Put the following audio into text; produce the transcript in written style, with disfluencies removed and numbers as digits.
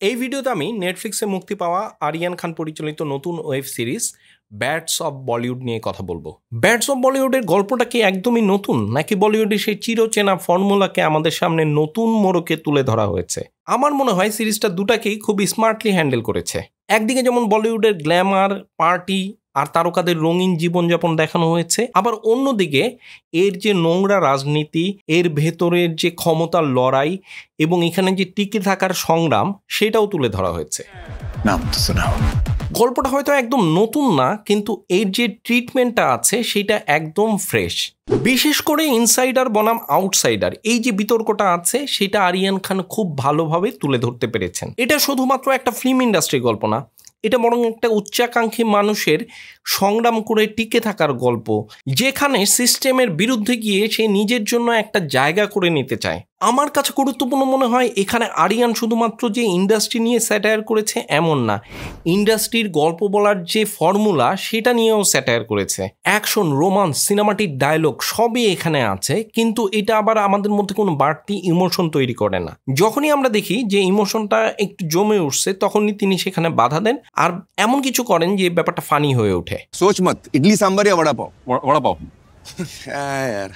এই ভিডিওতে আমি নেটফ্লিক্সে মুক্তি পাওয়া আরিয়ান খান পরিচালিত নতুন web series bats of Bollywood নিয়ে কথা বলবো। ব্যাটস অফ বলিউডের গল্পটা কি একদমই নতুন, নাকি বলিউডের সেই চিরচেনা ফর্মুলাকে আমাদের সামনে নতুন মোড়কে তুলে ধরা হয়েছে? আমার মনে হয় সিরিজটা দুটাকেই খুব স্মার্টলি হ্যান্ডেল করেছে। একদিকে যেমন বলিউডের গ্ল্যামার, পার্টি আর তারকাদের রঙিন জীবনযাপন দেখানো হয়েছে, আবার অন্যদিকে এর যে নোংরা রাজনীতি, এর ভেতরের যে ক্ষমতার লড়াই এবং এখানে যে টিকে থাকার সংগ্রাম, সেটাও তুলে ধরা হয়েছে। নাম তো শোনাও। গল্পটা হয়তো একদম নতুন না, কিন্তু এর যে ট্রিটমেন্টটা আছে সেটা একদম ফ্রেশ। বিশেষ করে ইনসাইডার বনাম আউটসাইডার এই যে বিতর্কটা আছে, সেটা আরিয়ান খান খুব ভালোভাবে তুলে ধরতে পেরেছেন। এটা শুধুমাত্র একটা ফিল্ম ইন্ডাস্ট্রির গল্প না, এটা বরং একটা উচ্চাকাঙ্ক্ষী মানুষের সংগ্রাম করে টিকে থাকার গল্প, যেখানে সিস্টেমের বিরুদ্ধে গিয়ে সে নিজের জন্য একটা জায়গা করে নিতে চায়। আমার কাছে গুরুত্বপূর্ণ মনে হয় এখানে আরিয়ান শুধুমাত্র যে ইন্ডাস্ট্রি নিয়ে স্যাটায়ার করেছে এমন না, ইন্ডাস্ট্রির গল্প বলার যে ফর্মুলা সেটা নিয়েও স্যাটায়ার করেছে। অ্যাকশন, রোমান্স, সিনেমাটিক ডায়লগ সবই এখানে আছে, কিন্তু এটা আবার আমাদের মধ্যে কোনো বাড়তি ইমোশন তৈরি করে না। যখনই আমরা দেখি যে ইমোশনটা একটু জমে উঠছে, তখনই তিনি সেখানে বাধা দেন আর এমন কিছু করেন যে ব্যাপারটা ফানি হয়ে ওঠে। सोच मत इडली सांभर या वड़ा पाव। वड़ा पाव। क्या यार